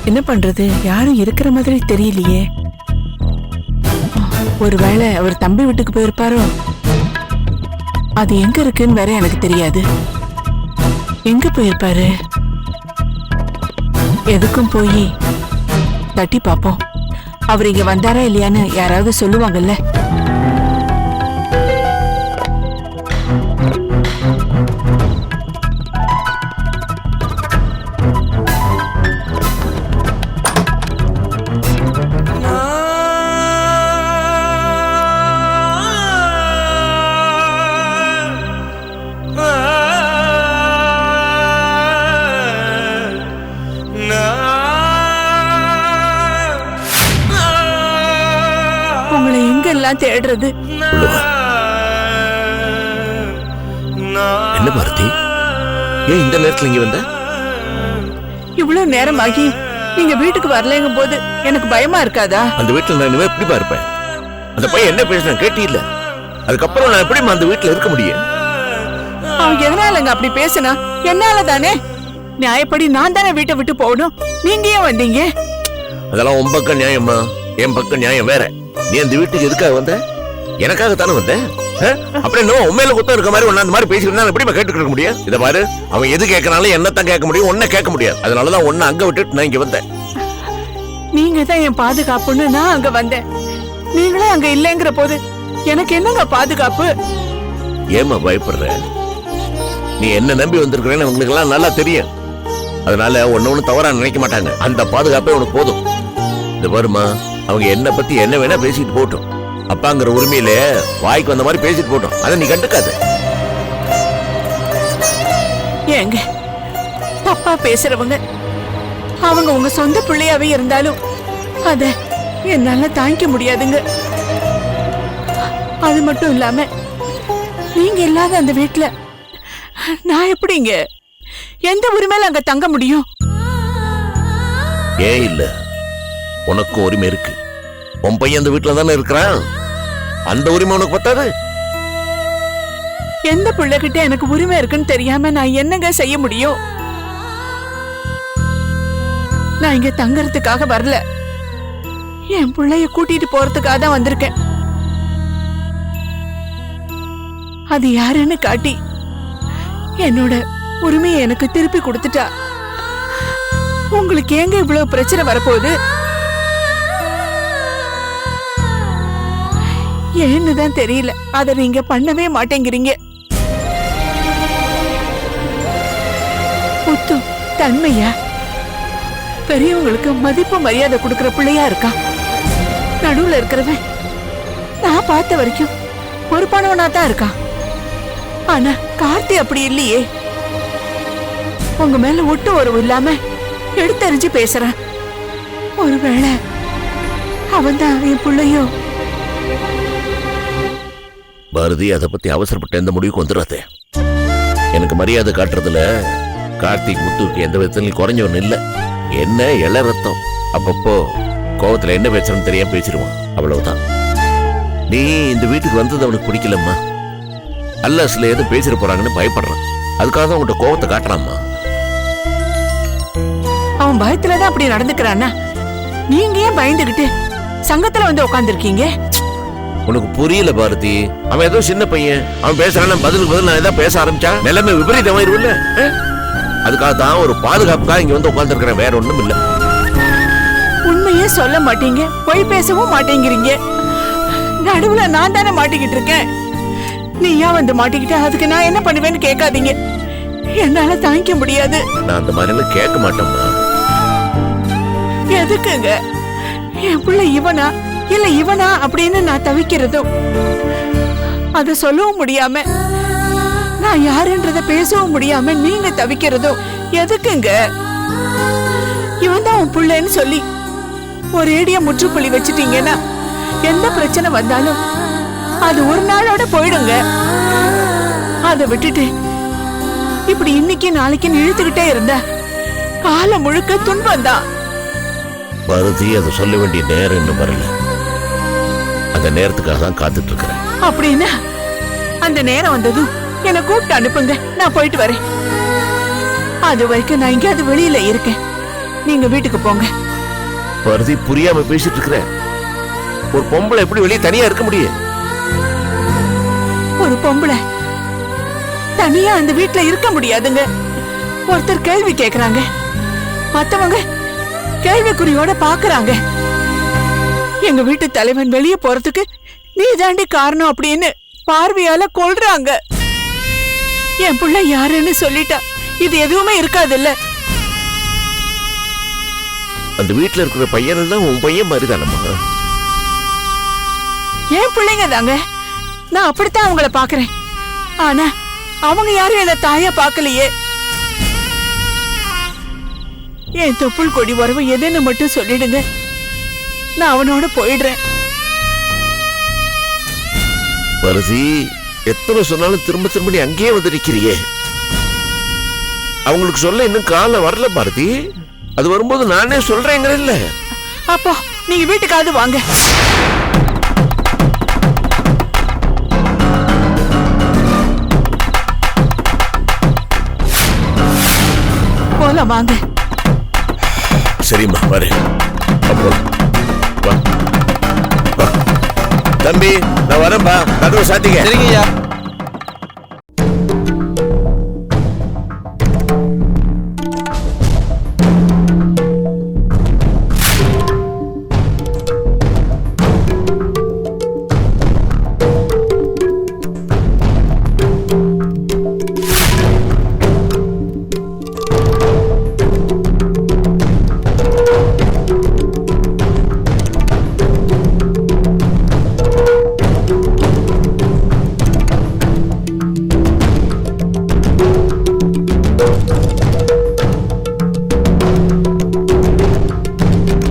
என்ன பண்றது? யாரும் இருக்கிற மாதிரி தெரியலையே. ஒருவேளை அவர் தம்பி வீட்டுக்கு போயிருப்பாரோ? அது எங்க இருக்குன்னு வேற எனக்கு தெரியாது. எங்க போயிருப்பாரு? எதுக்கும் போய் தட்டி பாப்போம். அவர் இங்க வந்தாரா இல்லையான்னு யாராவது சொல்லுவாங்கல்ல. உங்களை எங்கெல்லாம் தேடுறது? என்ன பாரதி, ஏன் இந்த நேரத்துல இங்க வந்த? இவ்வளவு நேரம் ஆகி நீங்க வீட்டுக்கு வரலங்கும் போது எனக்கு பயமா இருக்காதா? அந்த வீட்டுல நான் இனிமே எப்படி இருப்பேன்? அந்த பையன் என்ன பேசுறான் கேட்டீல்ல? அதுக்கப்புறம் நான் எப்படி அந்த வீட்டுல இருக்க முடியும்? அவன் எதனாலங்க அப்படி பேசினா? என்னால தானே. நியாயப்படி நான் தானே வீட்டை விட்டு போகணும். நீங்க ஏன் வந்தீங்க? அதெல்லாம் உன் பக்கம் நியாயமா, என் பக்கம் நியாயம் வேற. நீ அந்த வீட்டுக்கு எதுக்காக வந்த? எனக்காகத்தானே வந்த. அப்புறம் இன்னும் உண்மையில குத்தம் இருக்க மாதிரி ஒன்னு அந்த மாதிரி பேசிக்கிட்டு எப்படி கேட்டுக்க முடியும்? இதை பாரு, அவன் எது கேட்கறாலும் என்னத்தான் கேட்க முடியும், ஒன்ன கேட்க முடியாது. அதனாலதான் ஒன்னு அங்க விட்டுட்டு நான் இங்க வந்தேன். நீங்க தான் என் பாதுகாப்புன்னு நான் அங்க வந்தேன். நீங்களே அங்க இல்லைங்கிற போது எனக்கு என்னங்க பாதுகாப்பு? ஏமா பயப்படுற? நீ என்ன நம்பி வந்திருக்கிறேன்னு உங்களுக்கு எல்லாம் நல்லா தெரியும். அதனால ஒன்னு தவறா நினைக்க மாட்டாங்க. அந்த பாதுகாப்பே உனக்கு போதும். இந்த வருமா, அவங்க என்ன பத்தி என்ன வேணா பேசிட்டு போட்டோம். அப்பாங்கிற உரிமையில வாய்க்கு வந்த மாதிரி பேசிட்டு போட்டோம். அதை நீ கண்டுக்காத. ஏங்க தப்பா பேசுறவங்க அவங்க உங்க சொந்த பிள்ளையாவே இருந்தாலும் அத என்னால தாங்கிக்க முடியாதுங்க. அது மட்டும் இல்லாம நீங்க இல்லாத அந்த வீட்டுல நான் எப்படிங்க எந்த உரிமையில அங்க தங்க முடியும்? ஏன் இல்ல, உனக்கும் உரிமை இருக்கு. உன் பையன் அந்த வீட்டுல தானே இருக்கிறான். அந்த உரிமை உனக்கு பத்தாது? எந்த பிள்ளைகிட்ட எனக்கு உரிமை இருக்குன்னு தெரியாம நான் என்னங்க செய்ய முடியும்? நான் இங்க தங்கறதுக்காக வரல, என் பிள்ளைய கூட்டிட்டு போறதுக்காக தான் வந்திருக்கேன். அது யாருன்னு காட்டி என்னோட உரிமையை எனக்கு திருப்பி கொடுத்துட்டா உங்களுக்கு ஏங்க இவ்வளவு பிரச்சனை வரப்போகுது? ஏன்னுதான் தெரியல. அதை நீங்க பண்ணவே மாட்டேங்கிறீங்க. முத்து தன்மையா பெரியவங்களுக்கு மதிப்பு மரியாதை கொடுக்கிற பிள்ளையா இருக்கா. நடுவுல இருக்கிறவன் நான் பார்த்த வரைக்கும் பொறுப்பானவனா தான் இருக்கான். ஆனா கார்த்தி அப்படி இல்லையே. உங்க மேல ஒட்டு உறவு இல்லாம எடுத்தறிஞ்சு பேசுறான். ஒருவேளை அவன் தான் என் பிள்ளையோ? பாரதி, அதை பத்தி அவசரப்பட்ட எந்த முடிவுக்கு வந்துடாதே. எனக்கு மரியாதை காட்டுறதுல கார்த்திக் முத்துக்கு எந்த விதத்திலும் குறைஞ்சவன் இல்ல. என்ன இள ரத்தம், அப்பப்போ கோவத்துல என்ன பேசுறன்னு தெரியாம பேசிடுவான், அவ்வளவுதான். நீ இந்த வீட்டுக்கு வந்தது அவனுக்கு பிடிக்கலம்மா. அல்ல சில எதுவும் பேசிட போறாங்கன்னு பயப்படுறான். அதுக்காக தான் உங்கள்கிட்ட கோவத்தை காட்டுறாம்மா. அவன் பயத்துலதான் அப்படி நடந்துக்கிறான்னா நீங்க ஏன் பயந்துகிட்டு சங்கத்துல வந்து உட்கார்ந்துருக்கீங்க? உனக்கு புரியல பாரதி. அவன் ஏதோ சின்ன பையன், அவன் பேசுறான், பதிலுக்கு பதில் நான் ஏதாவது பேச ஆரம்பிச்சா நிலைமை விபரீதமாயிருவில்ல. அதுக்காக தான் ஒரு பாதுகாப்புக்காக இங்க வந்து உட்கார்ந்துருக்கிறேன், வேற ஒண்ணும் இல்ல. உண்மையே சொல்ல மாட்டீங்க, பொய் பேசவும் மாட்டேங்கிறீங்க. நடுவுல நான் தானே மாட்டிக்கிட்டு இருக்கேன். நீயா வந்து மாட்டிக்கிட்ட, அதுக்கு நான் என்ன பண்ணுவேன்னு கேட்காதீங்க. என்னால தாங்கிக்க முடியாது. நான் அந்த மாதிரி கேட்க மாட்டேம்மா. எதுக்குங்க என் பிள்ளை இவனா இல்ல இவனா அப்படின்னு நான் தவிக்கிறதும், அத சொல்லவும் முடியாம நான் யாருன்றத பேசவும் முடியாம நீங்க தவிக்கிறதும் எதுக்குங்க? இவன் தான் உன் பிள்ளைன்னு சொல்லி ஒரேடியா முற்றுப்புள்ளி வச்சுட்டீங்கன்னா எந்த பிரச்சனை வந்தாலும் அது ஒரு நாளோட போயிடுங்க. அதை விட்டுட்டு இப்படி இன்னைக்கு நாளைக்கு இழுத்துக்கிட்டே இருந்த காலம் முழுக்க துன்பம் தான். பாரதி, அதை சொல்ல வேண்டிய நேரம் இன்னும் வரல. அந்த நேரத்துக்காக தான் காத்துட்டு இருக்கிறேன். அப்படின்னா அந்த நேரம் வந்ததும் என்னை கூப்பிட்டு அனுப்புங்க, நான் போயிட்டு வரேன். அது வரைக்கும் நான் எங்கேயாவது வெளியில இருக்கேன். நீங்க வீட்டுக்கு போங்க. பருதி, புரியாம பேசிட்டு இருக்கிற. ஒரு பொம்பளை எப்படி வெளியே தனியா இருக்க முடியும்? ஒரு பொம்பளை தனியா அந்த வீட்டுல இருக்க முடியாதுங்க. ஒருத்தர் கேள்வி கேக்குறாங்க, மத்தவங்க கேள்விக்குறியோட பாக்குறாங்க. எங்க வீட்டு தலைவன் வெளியே போறதுக்கு நீ தாண்டி காரணம் அப்படின்னு பார்வையால கொல்றாங்க. என் புள்ள யாருன்னு சொல்லிட்டா இது எதுவுமே இருக்காதுல்ல. அந்த வீட்டுல இருக்கிற பையன் எல்லாம் உன் பையன் மாதிரிதானம்மா. என் பிள்ளைங்க தாங்க, நான் அப்படித்தான் அவங்கள பாக்குறேன். ஆனா அவங்க யாரும் என்ன தாயா பாக்கலையே. என் தொப்புள் கொடி உறவு எதுன்னு மட்டும் சொல்லிடுங்க, நான் அவனோட போயிடுறேன். பருதி, எத்தனை சொன்னாலும் திரும்ப திரும்ப நீ அங்கேயே வந்து நிக்கிறியே. அவங்களுக்கு சொல்ல இன்னும் காலம் வரல பாரதி. அது வரும்போது நானே சொல்றேங்கிறேன்ல. அப்போ நீங்க வீட்டுக்காவது வாங்க. போலாம் வாங்க. சரிம்மா, வரேன். அப்போ வா. வா. தம்பி, நான் வரேன்பா. கதவை சாத்திங்க. சரிங்கய்யா.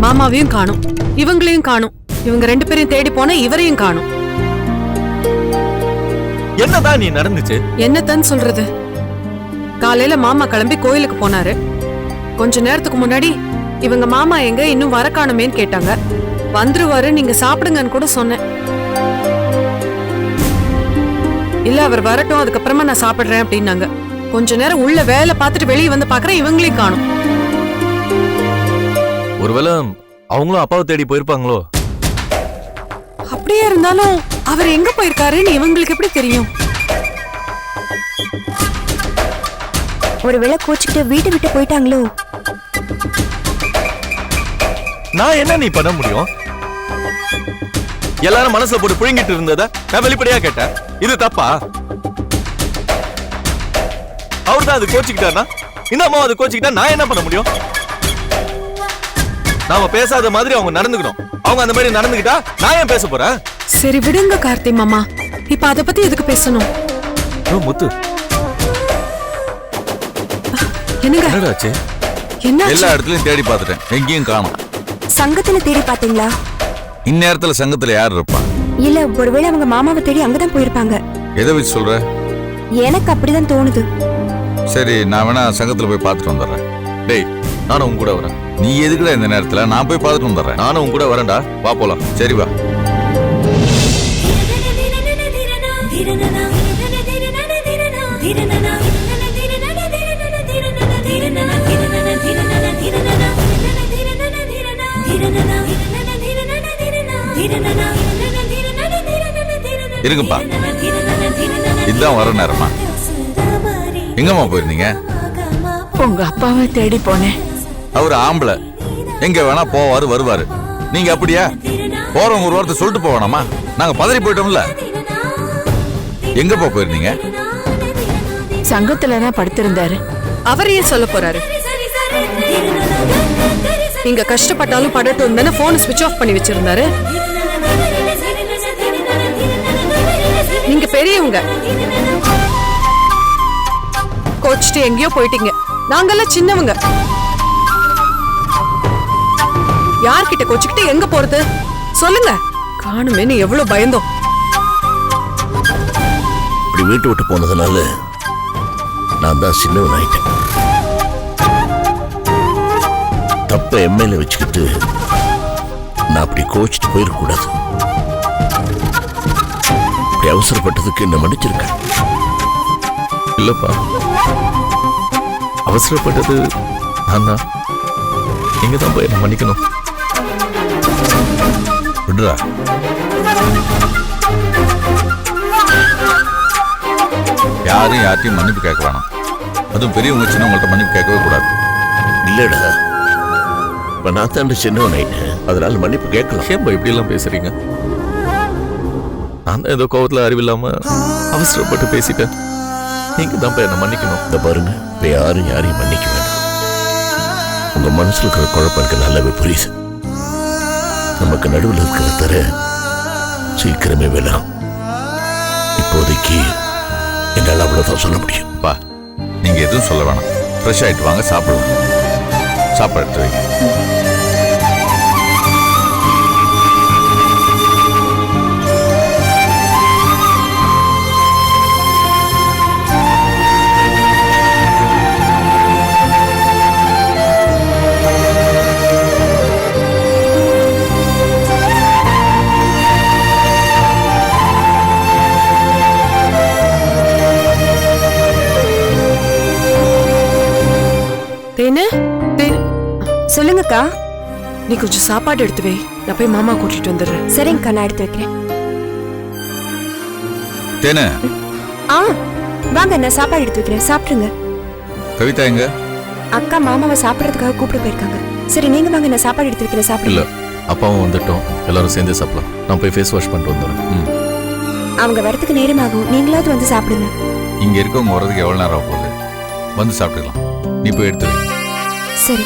மாமாவையும் காணும், இவங்களையும் காணும். இவங்க ரெண்டு பேரையும் தேடி போன இவரையும் காணும். என்னதான் நீ நடந்துச்சு? என்னத்தான் சொல்றது? காலையில மாமா கிளம்பி கோயிலுக்கு போனாரு. கொஞ்ச நேரத்துக்கு முன்னாடி இவங்க மாமா எங்க இன்னும் வர காணுமேன்னு கேட்டாங்க. வந்துருவாரு, நீங்க சாப்பிடுங்கன்னு கூட சொன்னேன். இல்ல அவர் வரட்டும், அதுக்கப்புறமா நான் சாப்பிடுறேன் அப்படின்னாங்க. கொஞ்ச நேரம் உள்ள வேலை பார்த்துட்டு வெளியே வந்து பாக்குறேன், இவங்களையும் காணும். ஒருவேளை அவங்களும் அப்பாவை தேடி போயிருப்பாங்களோ? அப்படியே இருந்தாலும் அவர் எங்க போயிருக்காருன்னு இவங்களுக்கு எப்படி தெரியும்? ஒருவேளை கோச்சுக்கிட்டு வீட்டை விட்டு போயிட்டாங்களோ? நான் என்ன நீ பண்ண முடியும்? எல்லாரும் மனசுல போட்டு புழுங்கிட்டு இருந்தத நான் வெளிப்படையா கேட்டேன். இது தப்பா? அவர்தான் அது கோச்சுக்கிட்டாருன்னா இந்த அம்மா அது கோச்சுக்கிட்டா நான் என்ன பண்ண முடியும்? நாம பேசாத மாதிரி அவங்க நடந்துக்கணும். அவங்க அந்த மாதிரி நடந்துக்கிட்டா நான் ஏன் பேச போறேன்? சரி விடுங்க கார்த்தி மாமா, இப்ப அத பத்தி எதுக்கு பேசணும்? முத்து, என்னங்க என்னடாச்சு? என்ன எல்லா இடத்துலயும் தேடி பார்த்துட்டேன், எங்கேயும் காணோம். சங்கத்துல தேடி பாத்தீங்களா? இந்நேரத்துல சங்கத்துல யார் இருப்பா? இல்ல, ஒருவேளை அவங்க மாமாவை தேடி அங்கதான் போயிருப்பாங்க. எதை வச்சு சொல்ற? எனக்கு அப்படிதான் தோணுது. சரி, நான் வேணா சங்கத்துல போய் பார்த்துட்டு வந்துடுறேன். டேய், நானும் உன் கூட வரேன். நீ எதுக்குடா இந்த நேரத்துல? நான் போய் பார்த்துட்டு வந்துடுறேன். நானும் உன் கூட வரேன்டா, வா போலாம். சரி வா. இருங்கப்பா, இதுதான் வர நேரமா? எங்கம்மா போயிருந்தீங்க? உங்க அப்பாவை தேடி போனேன். அவரு ஆம்பளை, எங்க வேணா போவாரு வருவாரு. நீங்க அப்படியா? போறவங்க ஒரு வாரத்தை சொல்லிட்டு போவானாமா? நாங்க பதறி போயிட்டோம்ல. எங்கப்பா போயிருந்தீங்க? சங்கத்துலதான் படுத்திருந்தாரு. அவர் ஏன் சொல்ல போறாரு? நீங்க கஷ்டப்பட்டாலும் படட்டும் தானே போன் ஸ்விட்ச் ஆஃப் பண்ணி வச்சிருந்தாரு. நீங்க பெரியவங்க, கோச்சிட்டு எங்கேயோ போயிட்டீங்க. நாங்கெல்லாம் சின்னவங்க. யார்கிட்ட கோச்சிக்கிட்டு எங்க போறது சொல்லுங்க. காணுமேன்னு எவ்வளவு பயந்தோம். இப்படி வீட்டு விட்டு போனதுனால நான் தான் சின்னவன் ஆயிட்டேன். தப்ப எம்எல்ஏ வச்சுக்கிட்டு நான் அப்படி கோச்சிட்டு போயிருக்கூடாது. இப்படி அவசரப்பட்டதுக்கு என்ன மன்னிச்சிருக்க. இல்லப்பா, அவசரப்பட்டது நான் தான். நீங்க தான் போய் என்ன மன்னிக்கணும். விடுறா. யாரும் யார்ட்டையும் மன்னிப்பு கேட்க வேணாம். அதுவும் பெரியவங்க சின்னவங்கள்ட்ட மன்னிப்பு கேட்கவே கூடாது. இல்லடா, இப்ப நான் தான் சின்னவன் ஆயிட்டேன், அதனால மன்னிப்பு கேட்கலாம். ஏன் இப்படி எல்லாம் பேசுறீங்க? நான் தான் ஏதோ கோவத்துல அறிவில்லாம அவசரப்பட்டு பேசிட்டேன். நீங்க தான் என்ன மன்னிக்கணும். இந்த பாருங்க, இப்ப யாரும் யாரையும் மன்னிக்க வேண்டாம். உங்க மனசுல இருக்கிற குழப்பம் எனக்கு நல்லாவே புரியுது. நமக்கு நடுவில் இருக்கிற தர சீக்கிரமே விலகும். இப்போதைக்கு என்னால் அவ்வளவுதான் சொல்ல முடியும். பா, நீங்க எதுவும் சொல்ல வேணாம். ஃப்ரெஷ் ஆயிட்டு வாங்க, சாப்பிடுவோம். சாப்பாடு எடுத்து வைங்க. தேனு, தேனு, சொல்லுங்கக்கா. நீ கொஞ்சம் சாப்பாடு எடுத்து வை. நான் போய் மாமா கூட்டிட்டு வந்துடுறேன். சரிங்கக்கா, நான் எடுத்து வைக்கிறேன். தேனு, ஆ வாங்க, நான் சாப்பாடு எடுத்து வைக்கிறேன், சாப்பிடுங்க. கவிதா எங்க? அக்கா மாமாவை சாப்பிடறதுக்காக கூப்பிட போயிருக்காங்க. சரி நீங்க வாங்க, நான் சாப்பாடு எடுத்து வைக்கிறேன், இல்ல, சாப்பிடுங்க. அப்பாவும் வந்துட்டோம், எல்லாரும் சேர்ந்து சாப்பிடலாம். நான் போய் ஃபேஸ் வாஷ் பண்ணிட்டு வந்துடுறேன். அவங்க வரதுக்கு நேரமாகும், நீங்களாவது வந்து சாப்பிடுங்க. இங்க இருக்கவங்க வர்றதுக்கு எவ்வளவு நேரம் ஆக போகுது? வந்து சாப்பிட்டுக்கலாம். நீ போய் எடுத்து வை. சரி.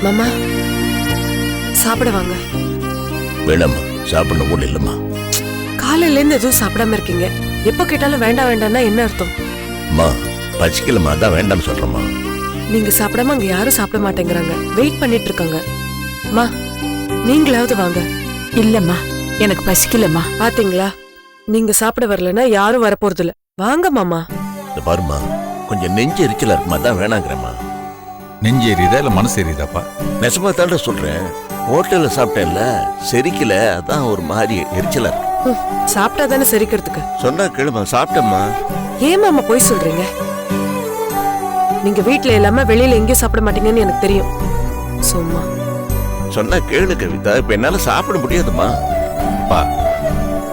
மாமா, சாப்பிட வாங்க. வேணாம்மா, சாப்பிடணும் கூட இல்லம்மா. காலையில இருந்து எதுவும் சாப்பிடாம இருக்கீங்க. எப்ப கேட்டாலும் வேண்டாம் வேண்டாம்னா என்ன அர்த்தம்? அம்மா, பசிக்கலம்மா, அதான் வேண்டாம்னு சொல்றேம்மா. நீங்க சாப்பிடாம அங்க யாரும் சாப்பிட மாட்டேங்கிறாங்க. வெயிட் பண்ணிட்டு இருக்காங்க. மா, நீங்களாவது வாங்க. இல்லம்மா, எனக்கு பசிக்கலம்மா. பாத்தீங்களா, நீங்க சாப்பிட வரலன்னா யாரும் வரப்போறது இல்ல. வாங்க மாமா. இந்த பாருமா, கொஞ்சம் நெஞ்சு எரிச்சலா இருக்குமா, அதான் வேணாங்கிறேம்மா. நெஞ்சு எரியுதா இல்ல மனசு எரியுதாப்பா? நெசமா தாண்ட சொல்றேன். ஹோட்டல்ல சாப்பிட்டேன்ல, செரிக்கல, அதான் ஒரு மாதிரி எரிச்சலா இருக்கு. சாப்பிட்டா தானே செரிக்கிறதுக்கு. சொன்னா கேளுமா, சாப்பிட்டேம்மா. ஏன் மாமா போய் சொல்றீங்க? நீங்க வீட்ல இல்லாம வெளியில எங்கேயும் சாப்பிட மாட்டீங்கன்னு எனக்கு தெரியும். சும்மா சொன்னா கேளு கவிதா, இப்ப என்னால சாப்பிட முடியாதுமா. பா,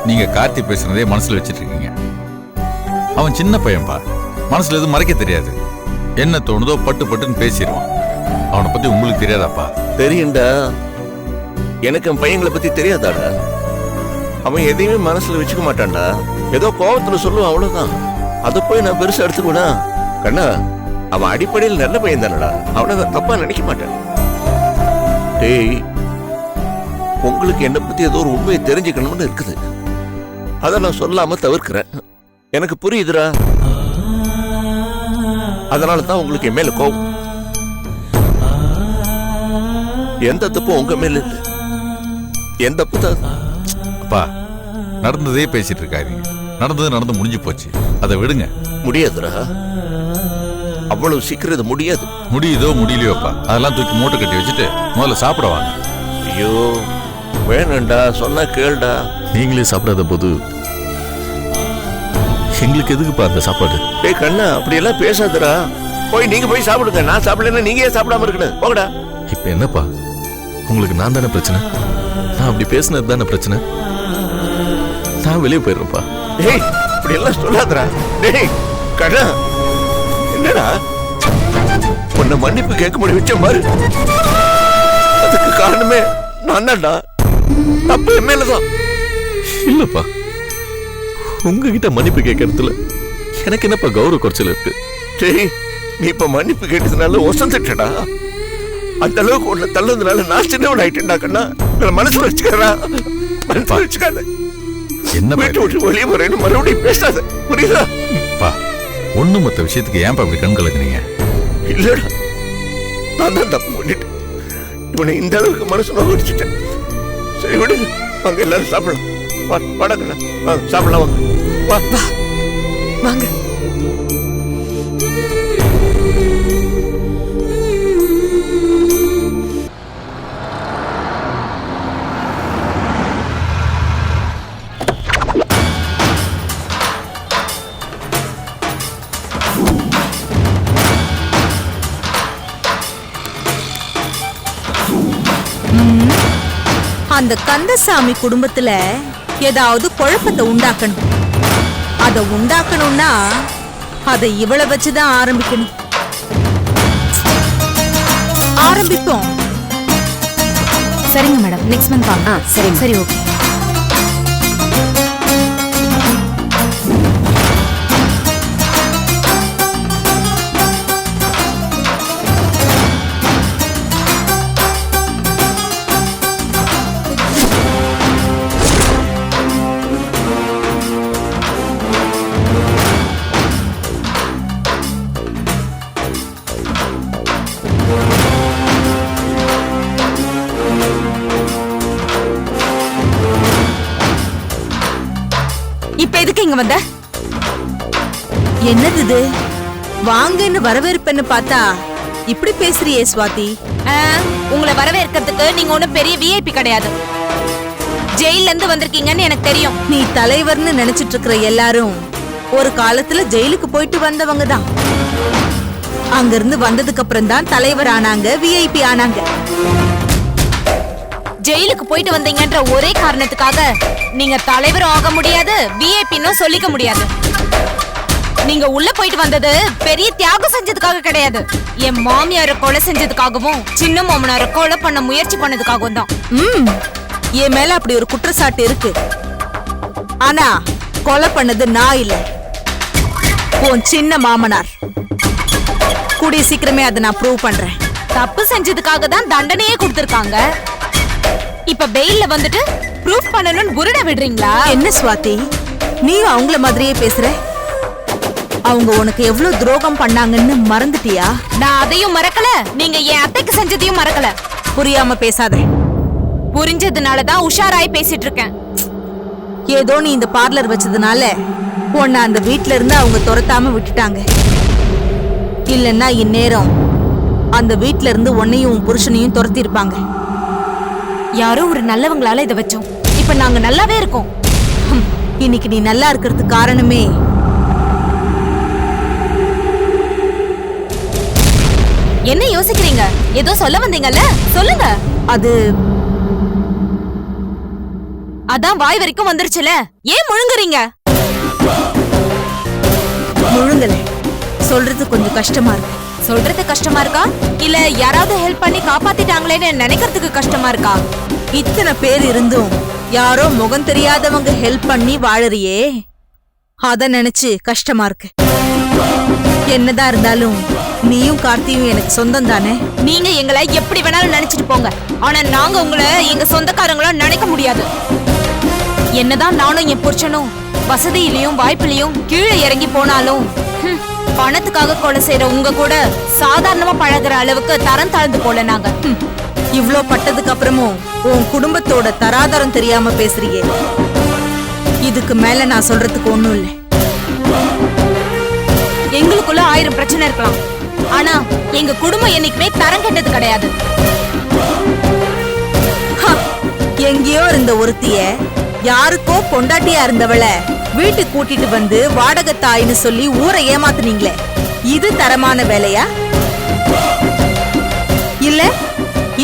நீங்க கார்த்தி பேசுனதே மனசுல வச்சிட்டு இருக்கீங்க. அவன் சின்ன பையன்பா, மனசுல எதுவும் மறைக்க தெரியாது. என்ன தோணுதோ பட்டு பட்டுன்னு பேசிடுவான். அவனை பத்தி உங்களுக்கு தெரியாதாப்பா? தெரியும்டா, எனக்கு என் பையங்களை பத்தி தெரியாதாடா. அவன் எதையுமே மனசுல வச்சுக்க மாட்டான்டா. ஏதோ கோபத்துல சொல்லுவான், அவ்வளவுதான். அதை போய் நான் பெருசா எடுத்துக்குவேனா? கண்ணா, அவன் அடிப்படையில் நல்ல பையன் தானடா, அவனை தப்பா நினைக்க மாட்டான். டேய், உங்களுக்கு என்ன பத்தி ஏதோ ஒரு உண்மையை தெரிஞ்சுக்கணும்னு இருக்குது. அதை நான் சொல்லாம தவிர்க்கிறேன். எனக்கு புரியுதுடா. அதனால தான் உங்களுக்கு என் மேல கோபம். எந்த தப்பும் உங்க மேல இல்லை. எந்த தப்பு? அப்பா, நடந்ததே பேசிட்டு இருக்காதீங்க. நடந்தது நடந்து முடிஞ்சு போச்சு, அதை விடுங்க. முடியாதுடா, அவ்வளவு சீக்கிரம் இது முடியாது. முடியுதோ முடியலையோப்பா, அதெல்லாம் தூக்கி மூட்டை கட்டி வச்சுட்டு முதல்ல சாப்பிட வாங்க. ஐயோ வேணாண்டா, சொன்னா கேளுடா. நீங்களே சாப்பிடாத போது எங்களுக்கு எதுக்குப்பா அந்த சாப்பாடு? டேய் கண்ணா, அப்படி எல்லாம் பேசாதடா. நீங்க போய் சாப்பிடுங்க. நான் சாப்பிடலன்னா நீங்க ஏன் சாப்பிடாம இருக்கணும்? போகடா. இப்ப என்னப்பா, உங்களுக்கு நான் தானே பிரச்சனை? நான் அப்படி பேசினது தானே பிரச்சனை? நான் வெளியே போயிடுறேன்ப்பா. டேய், அப்படி எல்லாம் சொல்லாதடா. டேய் கண்ணா, என்னடா உன்னை மன்னிப்பு கேட்க முடிய வச்ச பாரு. அதுக்கு காரணமே நான் தான்டா. தப்பு என் மேலதான். இல்லப்பா, உங்ககிட்ட மன்னிப்பு கேட்கறதுல எனக்கு என்னப்பா கௌரவ குறைச்சல் இருக்கு? டேய், நீ இப்ப மன்னிப்பு கேட்டதுனால ஒசந்துட்டடா. அந்த அளவுக்கு உன்னை தள்ளதுனால நான் சின்னவன் ஆயிட்டேன்டா கண்ணா. மனசுல வச்சுக்கிறா, மனசுல வச்சுக்காத. என்ன வீட்டு விட்டு வெளியே போறேன்னு மறுபடியும் பேசாத, புரியுதா? பா, ஒண்ணு மொத்த விஷயத்துக்கு ஏன்பா அப்படி கண் கலக்குறீங்க? இல்லடா, நான் தான் தப்பு பண்ணிட்டேன். இவனை இந்த அளவுக்கு மனசு நோக்கடிச்சிட்டேன். சரி விடு, அங்க எல்லாரும் சாப்பிடலாம். வடக்கண்ணா சாப்பிடலாம் வாங்க வா வாங்க. அந்த கந்தசாமி குடும்பத்துல ஏதாவது குழப்பத்தை உண்டாக்கணும். அதை உண்டாக்கணும்னா அதை இவளை வச்சுதான் ஆரம்பிக்கணும். ஆரம்பிப்போம். சரிங்க மேடம், நெக்ஸ்ட் மந்த் வாங்க. சரி சரி, ஓகே. இப்ப எதுக்கு இங்க வந்த? என்னது இது? வாங்கன்னு வரவேற்பன்னு பார்த்தா இப்படி பேசுறியே ஸ்வாதி. உங்களை வரவேற்கிறதுக்கு நீங்க ஒண்ணும் பெரிய விஐபி கிடையாது. ஜெயில இருந்து வந்திருக்கீங்கன்னு எனக்கு தெரியும். நீ தலைவர்னு நினைச்சிட்டு இருக்கிற எல்லாரும் ஒரு காலத்துல ஜெயிலுக்கு போயிட்டு வந்தவங்க தான். அங்க இருந்து வந்ததுக்கு அப்புறம் தான் தலைவர் ஆனாங்க, விஐபி ஆனாங்க. ஜெயிலுக்கு போயிட்டு வந்தீங்கன்ற ஒரே காரணத்துக்காக நீங்க தலைவரும் ஆக முடியாது, விஐபின்னு சொல்லிக்க முடியாது. நீங்க உள்ள போயிட்டு வந்தது பெரிய தியாகம் செஞ்சதுக்காக கிடையாது. என் மாமியார கொலை செஞ்சதுக்காகவும் சின்ன மாமனார கொலை பண்ண முயற்சி பண்ணதுக்காகவும் தான். என் மேல அப்படி ஒரு குற்றச்சாட்டு இருக்கு. ஆனா கொலை பண்ணது நான் இல்ல, உன் சின்ன மாமனார். கூடிய சீக்கிரமே அதை நான் ப்ரூவ் பண்றேன். தப்பு செஞ்சதுக்காக தான் தண்டனையே கொடுத்திருக்காங்க. இப்ப பெயில்ல வந்துட்டு ப்ரூஃப் பண்ணணும்னு புருட விடுறீங்களா? என்ன ஸ்வாதி, நீ அவங்கள மாதிரியே பேசுற? அவங்க உனக்கு எவ்வளவு துரோகம் பண்ணாங்கன்னு மறந்துட்டியா? நான் அதையும் மறக்கல, நீங்க என் அத்தைக்கு செஞ்சதையும் மறக்கல. புரியாம பேசாத. புரிஞ்சதுனாலதான் உஷாராய் பேசிட்டு இருக்கேன். ஏதோ நீ இந்த பார்லர் வச்சதுனால உன்னை அந்த வீட்ல இருந்து அவங்க துரத்தாம விட்டுட்டாங்க. இல்லன்னா இந்நேரம் அந்த வீட்ல இருந்து உன்னையும் உன் புருஷனையும் துரத்தி இருப்பாங்க. யாரோ ஒரு நல்லவங்களால இதை வச்சோம். இப்ப நாங்க நல்லாவே இருக்கோம். இன்னைக்கு நீ நல்லா இருக்கிறதுக்கு காரணமே என்ன யோசிக்கிறீங்க? ஏதோ சொல்ல வந்தீங்கல்ல, சொல்லுங்க. அது அதான் வாய் வரைக்கும் வந்துருச்சுல, ஏன் முழுங்குறீங்க? முழுங்கல, சொல்றது கொஞ்சம் கஷ்டமா இருக்கு. சொல்றது கஷ்டமா இருக்கா, இல்ல யாராவது ஹெல்ப் பண்ணி காப்பாத்திட்டாங்களேன்னு நினைக்கிறதுக்கு கஷ்டமா இருக்கா? இத்தனை பேர் இருந்தும் யாரோ முகம் தெரியாதவங்க ஹெல்ப் பண்ணி வாழறியே, அத நினைச்சு கஷ்டமா இருக்கு. என்னதான் இருந்தாலும் நீயும் கார்த்தியும் எனக்கு சொந்தம் தானே. நீங்க எங்களை எப்படி வேணாலும் நினைச்சிட்டு போங்க, ஆனா நாங்க உங்களை எங்க சொந்தக்காரங்களா நினைக்க முடியாது. என்னதான் நானும் என் புருஷனும் வசதியிலையும் வாய்ப்பிலையும் கீழே இறங்கி போனாலும் பணத்துக்காக கொலை செய்யற உங்க கூட சாதாரணமா பழகுற அளவுக்கு தரம் தாழ்ந்து போல நாங்க. இவ்ளோ பட்டதுக்கு அப்புறமும் உன் குடும்பத்தோட தராதரம் தெரியாம பேசுறியே, இதுக்கு மேல நான் சொல்றதுக்கு ஒண்ணும் இல்லை. எங்களுக்குள்ள 1000 பிரச்சனை இருக்கலாம், ஆனா எங்க குடும்பம் என்னைக்குமே தரம் கெட்டது கிடையாது. எங்கேயோ இருந்த ஒருத்திய யாருக்கோ பொண்டாட்டியா இருந்தவளை வீட்டுக்கு கூட்டிட்டு வந்து வாடகை தாயின்னு சொல்லி ஊரை ஏமாத்துனீங்களே, இது தரமான வேலையா? இல்ல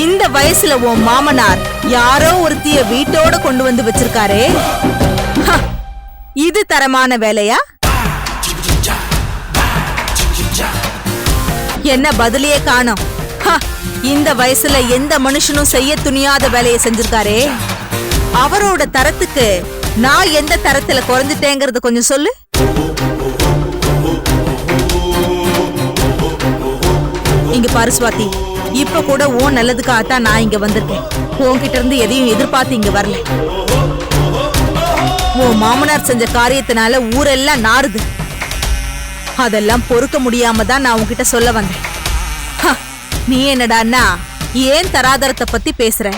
இந்த வயசுல உன் மாமனார் யாரோ ஒருத்திய வீட்டோட கொண்டு வந்து வச்சிருக்காரே, இது தரமான வேலையா? என்ன பதிலையே காணோம். இந்த வயசுல எந்த மனுஷனும் செய்ய துணியாத வேலையை செஞ்சிருக்காரே, அவரோட தரத்துக்கு நான் எந்த தரத்துல குறைஞ்சிட்டேங்கிறது கொஞ்சம் சொல்லு. இங்க பாரு ஸ்வாதி, இப்ப கூட உன் நல்லதுக்காகத்தான் நான் இங்க வந்திருக்கேன். உன்கிட்ட இருந்து எதையும் எதிர்பார்த்து இங்க வரல. உன் மாமனார் செஞ்ச காரியத்தினால ஊரெல்லாம் நாறுது. அதெல்லாம் பொறுக்க முடியாம தான் நான் உன்கிட்ட சொல்ல வந்தேன். நீ என்னடான்னா ஏன் தராதரத்தை பத்தி பேசுற?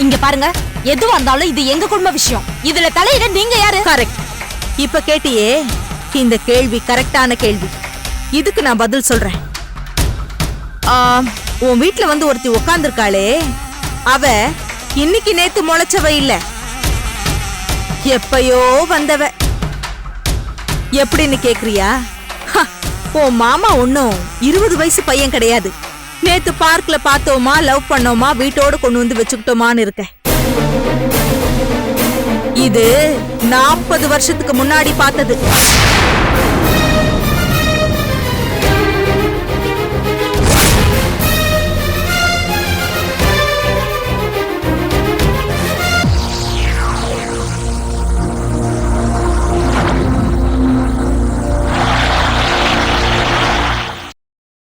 இங்க பாருங்க, எதுவா இருந்தாலும் இது எங்க குடும்ப விஷயம். இதுல தலையிட நீங்க யாரு? கரெக்ட். இப்ப கேட்டியே, இந்த கேள்வி கரெக்டான கேள்வி. இதுக்கு நான் பதில் சொல்றேன். உன் வீட்ல வந்து ஒருத்தி உக்காந்துருக்காளே, அவ இன்னைக்கு நேத்து முளைச்சவ இல்ல, எப்பயோ வந்தவ. எப்படின்னு கேக்குறியா? உன் மாமா ஒன்னும் 20 வயசு பையன் கிடையாது. நேத்து பார்க்ல பார்த்தோமா, லவ் பண்ணோமா, வீட்டோட கொண்டு வந்து வச்சுக்கிட்டோமான்னு இருக்க. இது 40 வருஷத்துக்கு முன்னாடி பார்த்தது.